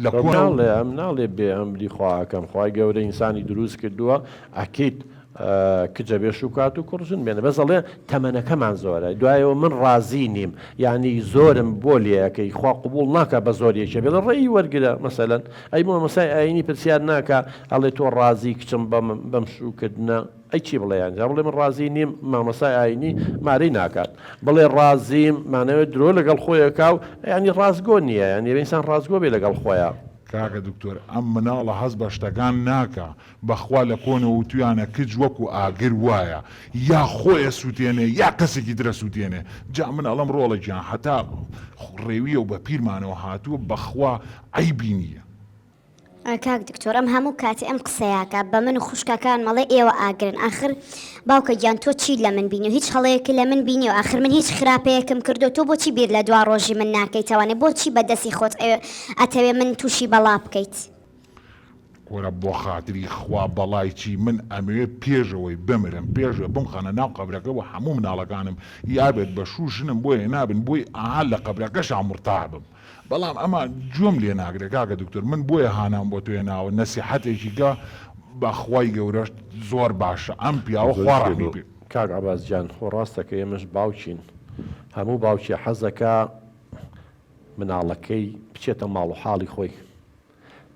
لە کۆنەوە ناڵێ ئەم ناڵێ بێ ئەمری خواکەم خی گەورە ئینسانی دروست کردووە ئەکەیت کجە بێ شوکات و کوڕژن بێنە بەزەڵێ تەمەنەکەمان زۆرە دوایەوە من ڕازی نیم یعنی زۆرم بۆ لێەکەی خوا قوبوڵ ناکە بە زۆریەکە بێ ڕێی وەرگرە مەسەلەن ئەی مەسای ئاینی پرسیار ناکە ئەڵێ تۆ ڕازی کچم بەم شوکردنە ئەی چی بڵێیان بڵێ من ڕازی نیم مامەسای ئاینی مارەی ناکات بڵێ ڕازیم مانەوێت درۆ لەگەڵ خۆیەکە و ینی ڕازگۆ نییە ینی ئینسان ڕازگۆ بێ لەگەڵ خۆیان کاکە دکتۆر ئەم مناڵە هەز بە شتەکان ناکە بەخوا لە کۆنەوە تویانە کچ وەکو ئاگر وایە یا خۆیە سووتێنێ یا کەسێکی درە سووتێنێ جا من ئەڵەم ڕۆڵێکیان هەتا ڕێویە و بە پیرمانەوە هاتووە بەخوا عیبی نییە. کاک دکتۆر ئەم هەموو کاتی ئەم قسەیاکە بە من و خوشکەکان مەڵێ ئێوە ئاگرن ئاخر باوکە گیان تۆ چی لە من بینی و هیچ هەڵەیەکی لە من بینی و آخر من هیچ خراپەیەکم کردو تۆ بۆچی بیر لە دوا ڕۆژی من ناکەیتەوانێ بۆچی بەدەستی خۆت ئەتەوێ من تووشی بەڵا بکەیت وەرە بۆ خاتری خوا بەڵای چی من ئەمەوێ پێشەوەی بمرم پێشە بم خەنە ناو قەبرەکەەوە هەموو مناڵەکانم یابێت بە شوشنم بۆیە نابن بۆی ئاها لە قەبرەکەشان مرتاحبم بەڵام ئەمە جۆم لێ ناگرێت کاکە دکتۆر من بۆیە هانام بۆ توێ ناوە نەسیحەتێکیگە بەخوای گەورەش زۆر باشە ئەم پیاوە خواڕانی پێ کاک عەباسجان خۆ ڕاستەکە ئێمەش باوچین هەموو باوکی حەزەکە مناڵەکەی بچێتە ماڵ و حاڵی خۆی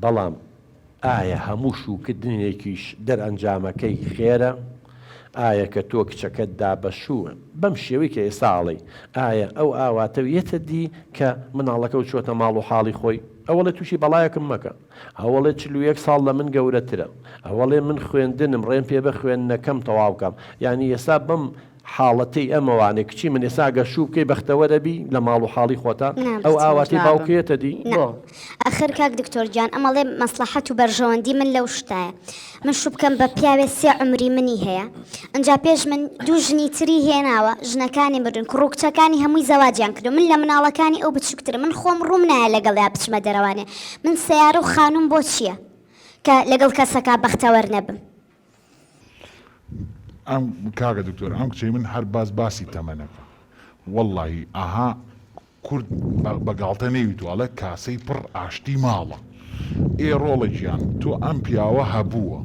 بەڵام ئایا هەموو شوکردنێکیش دەرئەنجامەکەی خێرە ئایا کە تۆ کچەکەت دابەشووە بەم شێوەی کە ئێساڵی ئایا ئەو ئاواتەویەتە دی کە مناڵەکە و چۆتە ماڵ و حاڵی خۆی ئەوەڵێ تووشی بەڵایەکم مەکە ئەوەڵێ 41 ساڵ لە من گەورەترە ئەوەڵێ من خوێندنم ڕێم پێ بە خوێندنەکەم تەواوکەم یعنی ئێستا بەم حاڵەتی ئەمەوانێ کچی من ئێسا گەشوو بکەی بەختەوەرەبی لە ماڵ و حاڵی خۆتا ئەو ئاواتی باوکێتە دی ئەخر کاک دکتۆر گیان ئەمەڵێ مەسلحەت و بەرژەوەندی من لەو شتایە من شو بکەم بە پیاوێ 3 عمری منی هەیە ئەجا پێش من 2 ژنی تری هێناوە ژنەکانی مردن کوڕکچەکانی هەمووی زەواجیان کردو من لە مناڵەکانی ئەو بچووکتر من خۆم ڕووم نایە لەگەڵیا بچمە دەرەوانێ من سیارە و خانوم بۆ چییە کە لەگەڵ کەسەکە بەختەوەر نەبم ئەم کاکە دکتۆر ئەم کچەی من هەر باسی تەمەنەکە وەڵڵاهی ئاها کورد بەگاڵتە نەوی توڵە کاسەی پڕ ئاشتی ماڵە ڕۆڵە گیان تۆ ئەم پیاوە هەبووە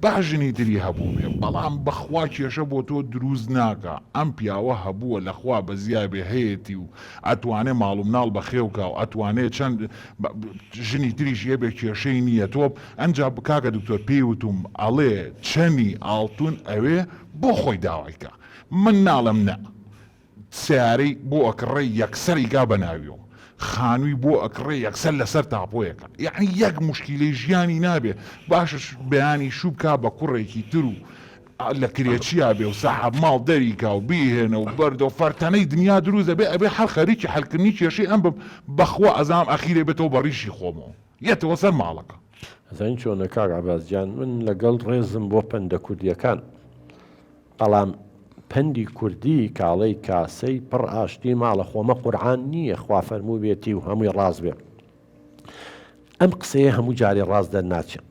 باژنی تری هەبوو بێ بەڵام بەخوا کێشە بۆ تۆ دروست ناکە ئەم پیاوە هەبووە لەخوا بە زیابێ هەیەی و ئەتوانێ ماڵ و مناڵ بەخێوکە و ئەتوانێت چەند ژنی تریش یە بێ کێشەی نییە تۆ ئەنجا کاکە دکتۆر پێی وتم ئەڵێ چەنی ئاڵتون ئەوێ بۆ خۆی داوایکە من ناڵم نە سیارەی بۆ ئەکڕێ یەکسەری گا بەناویەوە خانووی بۆ ئەکڕێ یەکسەر لەسەر تاپۆیەکە یعنی یەک مشکیلەی ژیانی نابێ باشش بەیانی شووبکا بە کوڕێکی تر و لە کرێچیا بێ و سەحەب ماڵ دەریکا و بیهێنە و بەردە و فەرتەنەی دنیا دروزە بێ ئەبێ هەر خەریکی حەلکردنی کێشەی ئەم بم بەخوا ئەزام ئەخیرێ بێتەوە بە ڕیشی خۆمەوە یەتەوە سەر ماڵەکە ئەزین چۆنە کاک عەباسجان من لەگەڵ ڕێزم بۆ پەندە کوردیەکان بەڵام پەندی کوردی کاڵەی کاسەی پڕ ئاشتی ماڵە خۆمە قورعان نییە خوا فەرموو بێتی و هەمووی ڕاست بێ ئەم قسەیە هەموو جارێ ڕاست دەرناچێت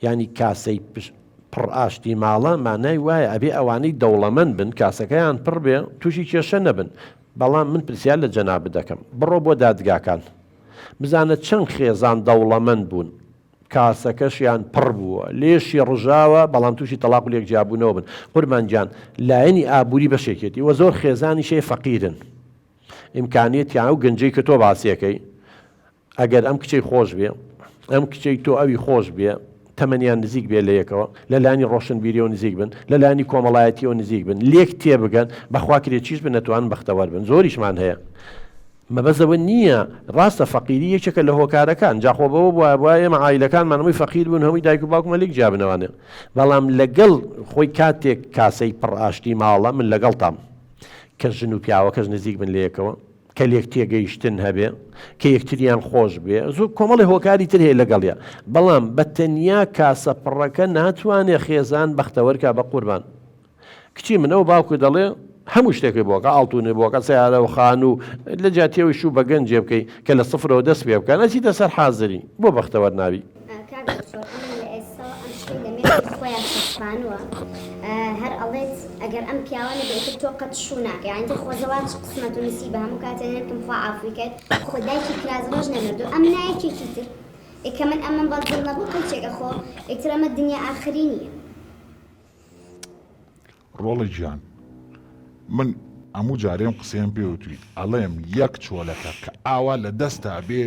ینی کاسەی پڕ ئاشتی ماڵە مانای وایە ئەبێ ئەوانەی دەوڵەمەند بن کاسەکەیان پڕ بێ تووشی کێشە نەبن بەڵام من پرسیار لە جەناب دەکەم بڕۆ بۆ دادگاکان بزانە چەند خێزان دەوڵەمەند بوون کاسەکەشیان پڕ بووە لێشی ڕژاوە بەڵام تووشی تەلاق و لێک جیابوونەوە بن قوربانجان لایەنی ئابووری بەشێکێتی وە زۆر خێزانی شێ فەقیرن ئیمکانیەتیان و گەنجەی کە تۆ باسیەکەی ئەگەر ئەم کچەی خۆش بێ ئەم کچەی تۆ ئەوی خۆش بێ تەمەنیان نزیک بێ لە یەکەوە لە لانی ڕۆشنبیریەوە نزیک بن لە لانی کۆمەڵایەتیەوە نزیک بن لێک تێبگەن بەخوا کرێ چیش بن نەتوان بەختەوەر بن زۆریشمان هەیە مەبەزەوە نییە ڕاستە فەقیری یەکێکە لە هۆکارەکان جاخۆ بەوە وایە مەعایلەکانمانەوەی فەقیر بوون هەمووی دایک و باوکمە لێک جابنەوانێ بەڵام لەگەڵ خۆی کاتێک کاسەی پڕ ئاشتی ماڵە من لەگەڵ تام کە ژن و پیاوەکەش نزیک بن لە یەکەوە کە لێک تێگەیشتن هەبێ کە یەکتریان خۆش بێ زۆر کۆمەڵی هۆکاری تر هەیە لەگەڵیە بەڵام بە تەنیا کاسە پڕەکە ناتوانێ خێزان بەختەوەرکە بە قوربان کچی منەوە باوکو دەڵێ هەموو شتێکی بۆکە ئاڵتونی بۆکە سیارە و خان و لە جاتیەوەی شوو بە گەنجێ بکەی کە لە سفرەوە دەست پێ بکە نەچیتە سەر حازری بۆ بەختەوەر ناوی خۆیان شەشپانوە هەر ئەڵێت ئەگەر ئەم پیاوانە بێتتر تۆ قەت شوو ناکە یانی تۆ خۆزەوات قسمەت و نسیبە هەموو کاتێنێکم خوا عافوی کرد خۆ دایکی کرازڕۆژ نەمردو ئەم نایەکێکی تر ئێکە من ئەمەم بەڵدڵ نەبوو قەلچێکە خۆ ئێکتر ئەمە دنیا ئاخری نییە ڕۆڵی گیان من هەموو جارێم قسەیان پێوتوی ئەڵێم یەک چۆلەکە کە ئاوا لە دەستا بێ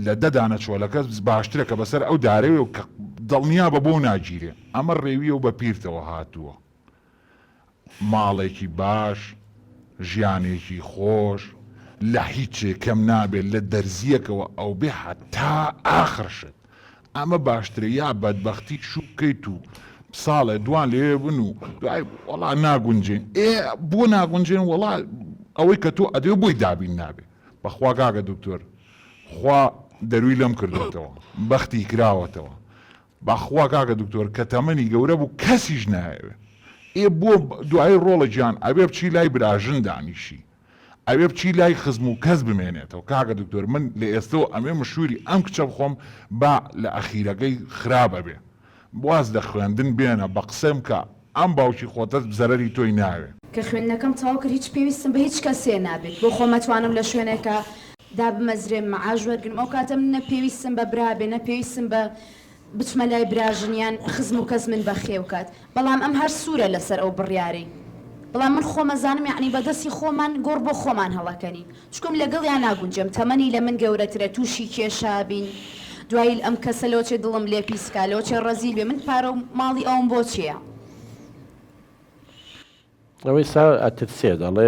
لە دەدانە چۆلەکە باشترە کە بەسەر ئەو دارەوێ و کە دڵنیا بە بۆ ناگیرێ ئەمە ڕێویە و بە پیرتەوە هاتووە ماڵێکی باش ژیانێکی خۆش لە هیچێ کەم نابێت لە دەرزیەکەوە ئەو بێ هەتا ئاخرشت ئەمە باشترە یا بەدبەختی چوو بکەیت و ساڵێ دوان لێ بن و دوای وەڵا ناگونجێن بۆ ناگونجێن وەڵا ئەوەی کە تۆ ئەدێ بۆی دابین نابێ بەخوا کاکە دکتۆر خوا دەروی لەم کردوێتەوە بەختی کراوەتەوە بەخوا کاکە دکتۆر کە تەمەنی گەورە بوو کەسیش نایەوێ بۆ دوای ڕۆڵە گیان ئەبێ بچی لای براژن دانیشی ئەوێ بچی لای خزم و کەس بمێنێتەوە کاکە دکتۆر من لە ئێستەوە ئەمێ مشووری ئەم کچە بخۆم با لە ئەخیرەکەی خراپە بێ باز لە خوێندن بێنە بە قسەم کە ئەم باوکی خۆتەت زەرەری تۆی ناوێ کە خوێندنەکەم تەواو کرد هیچ پێویستم بە هیچ کەسێ نابێت بۆ خۆمەتوانم لە شوێنێکە دا بمەزرێم مەعاش وەرگرم ئەو کاتە من نەپێویستم بە برابێ نەپێویستم بە بچمە لای براژنیان خزم و کەس من بەخێو کات بەڵام ئەم هەر سوورە لەسەر ئەو بڕیارەی بەڵام من خۆمەزانم یعنی بەدەستی خۆمان گۆڕ بۆ خۆمان هەڵەکەنی چکم لەگەڵ یان ناگونجم تەمەنی لە من گەورەترە تووشی کێشابین دوای ئەم کەسە لۆچێ دڵم لێ پیسکا لۆچێ ڕەزیل بێ من پارە و ماڵی ئەوم بۆ چییە؟ ئەوەی سا ئەترسێ دەڵێ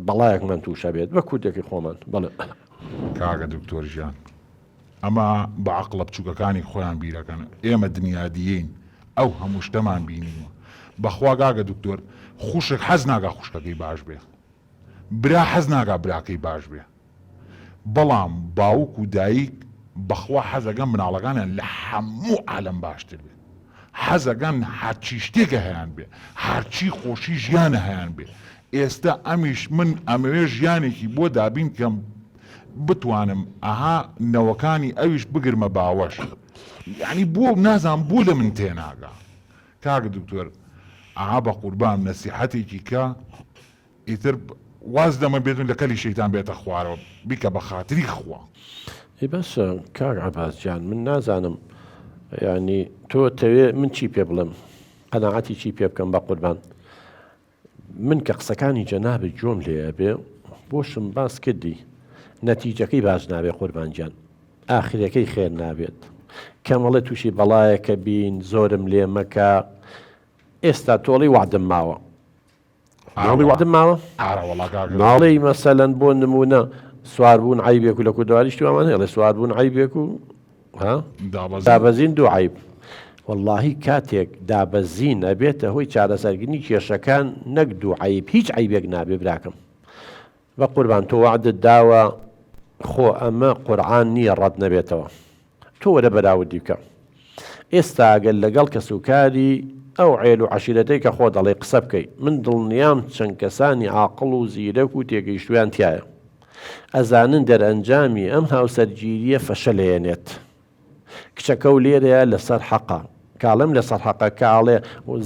بەڵایەکمان تووشە بێت بە کوردێکی خۆمان بەڵێ کاکە دکتۆر ژیان ئەمە بە عەقڵە بچووکەکانی خۆیان بیرەکەن ئێمە دنیادیین ئەو هەموو شتەمان بینیوە بەخوا کاکە دکتۆر خوشک حەز ناگا خوشکەکەی باش بێ برا حەز ناگا براکەی باش بێ بەڵام باوک و دایک بەخوا حەزەکەن مناڵەکانیان لە هەموو عالەم باشتر بێ حەزەکەن هەرچی شتێکە هەیان بێ هەرچی خۆشی ژیانە هەیان بێ ئێستا ئەمیش من ئەمەوێ ژیانێکی بۆ دابین کەم بتوانم ئەها نەوەکانی ئەویش بگرمە باوەش یعنی بۆ نازان بۆ لە من تێناگا کاکە دکتۆر ئەها بە قوربان نەسیحەتێکی کە ئیتر واز دەمە بێتون لە کەلی شەیتان بێتە خوارەوە بیکە بە خاتری خوا بەس کاک عەباسجان من نازانم ینی تۆ تەوێ من چی پێ بڵێم قەناعەتی چی پێ بکەم بە قوربان من کە قسەکانی جەنابی جۆم لێ بێ بۆشم باس کردی نەتیجەکەی باش نابێ قوربانجان ئاخرەکەی خێر نابێت کەمەڵێ تووشی بەڵایەکە بین زۆرم لێ مەکە ئێستا تۆڵی وعدم ماوە ماڵی وعدم ماوە ماڵی مەسەلەن بۆ نمونە سواربوون عیبێک و لە کوردواریش تومان هێڵێ سواربوون عیبێک و دابەزین دوو عیب واللهی کاتێک دابەزین ئەبێتە هۆی چارەسەرگرنی کێشەکان نەک دوو عیب هیچ عیبێک نابێ براکەم بە قوربان تۆ وعدت داوە خۆ ئەمە قورعان نییە ڕەت نەبێتەوە تۆ وەرە بەراوردی بکە ئێستا ئەگەر لەگەڵ کەسوکاری ئەو عێل و عەشیرەتەی کە خۆ دەڵێ قسە بکەیت من دڵنیام چەند کەسانی عاقڵ و زیرەک و تێگەیشتویان تایە ئەزانن دەرئەنجامی ئەم هاوسەرگیریە فەشەلێنێت کچەکە و لێرەیە لەسەر حەقا کاڵم لەسەر حەقە کاڵێ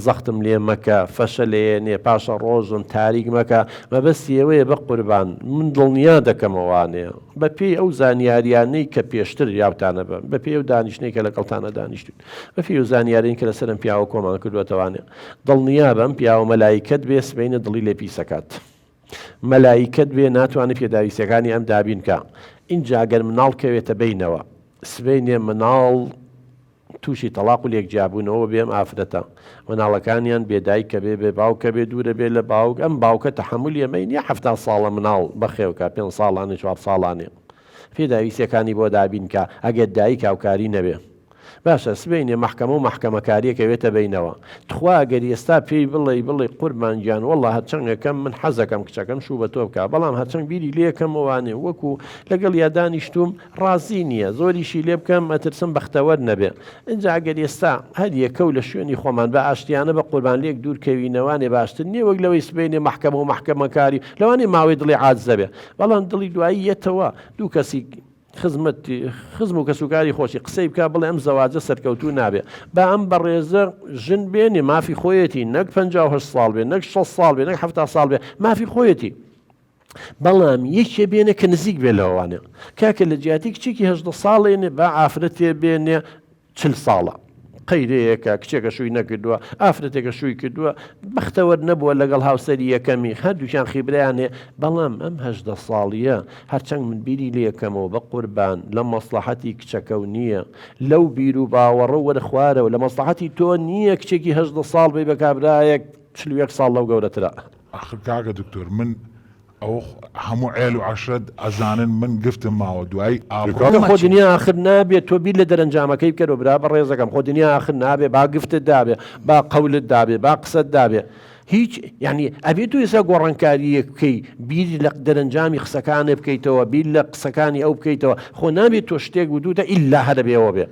زەختم لێ مەکە فەشەلێنێ پاشە ڕۆژم تاریک مەکە مەبەستی ئەوەیە بە قوربان من دڵنیا دەکەمەوانەیە بە پێی ئەو زانیاریانەی کە پێشتر یاوتانە بە بە پێی ئەو دانیشتەی کە لەگەڵتانە دانیشتون بە پێی ئەو زانیارین کە لەسەرم پیاوە کۆمان کردوێتەوانێ دڵنیا بەم پیاوە مەلایکەت بێ سبەینە دڵی لێ پیسەکات مەلایکەت بێ ناتوانێت پێداویستەکانی ئەم دابینکە اینجا گەر مناڵ کەوێتە بینەوە سبەینێ مناڵ تووشی تەلاق و لێکجیابوونەوە بێم ئافرەتە مناڵەکانیان بێدایکە بێ بێ باوکە بێ دوورە بێ لە باوک ئەم باوکە تەحەمولی ئەمەی نییە 70 ساڵە مناڵ بەخێوکە 5 ساڵانە 4 ساڵانێ پێداویستەکانی بۆ دابینکە ئەگەر دایک هاوکاری نەبێ باشە سبەینێ محکەمە و محکەمەکاریەکەوێتە بینەوە تخوا گەر ئێستا پێی بڵێ قوربانگیان وەڵڵا هەرچەندەکەم من حەزەکەم کچەکەم شوو بە تۆ بکە بەڵام هەرچەند بیری لێکەمەوانێ وەکو لەگەڵ یادانیشتوم ڕازی نییە زۆریشی لێ بکەم ئەترسم بەختەوەر نەبێ اینجا گەر ئێستا هەر یەکە و لە شوێنی خۆمان بە ئاشتیانە بە قوربان لێک دوورکەوینەوانێ باشتر نییە وەک لەوەی سبەینێ محکەمە و محکەمەکاری لەوانێ ماوەی دڵی عاجزە بێ بەڵام دڵی دوایی یەتەوە دوو کەسی خزم و کەسوکاری خۆشی قسەی بکە بڵێ ئەم زەواجە سەرکەوتوو نابێ با ئەم بەڕێزە ژن بێنێ مافی خۆیەتی نەک 58 ساڵ بێ نەک 6 ساڵ بێ نەک 7 ساڵ بێ مافی خۆیەتی بەڵام یەکێ بێنێ کە نزیک بێ لەوانێ کاکە لە جیاتی کچێکی 18 ساڵێنێ با ئافرەتێ بێنێ 40 ساڵە قەیرەیەکە کچێکە شووی نەکردووە ئافرەتێکە شووی کردووە بەختەوە نەبووە لەگەڵ هاوسەری یەکەمی هەردووچیان خیبرایانێ بەڵام ئەم 18 ساڵیە هەرچەنگ من بیری لێ یەکەمەوە بە قوربان لە مەسلحەتی کچەکە و نییە لەو بیر و باوەڕە وەرە خوارەوە لە مەسلحەتی تۆ نییە کچێکی 18 ساڵ بێ بە کابرایەک 41 ساڵ لەو گەورەترە آخر کاکە دکتۆر من ئەو هەموو عێل و عەشرەت ئەزانن من گفتم ماوە دوای خۆ دنیا آخر نابێت تۆ بیر لە دەرەنجامەکەی بکەرەوە برا بە ڕێزەکەم خۆ دنیا آخر نابێ با گفتت دابێ با قەولت دابێ با قسەت دابێ هیچ یعنی ئەبێت تو ئێستا گۆڕانکاریەک بکەی بیری لە دەرەنجامی قسەکانێ بکەیتەوە بیر لە قسەکانی ئەو بکەیتەوە خۆ نابێت تۆ شتێک و دووتە ئیلا هەدەبێەوە بێ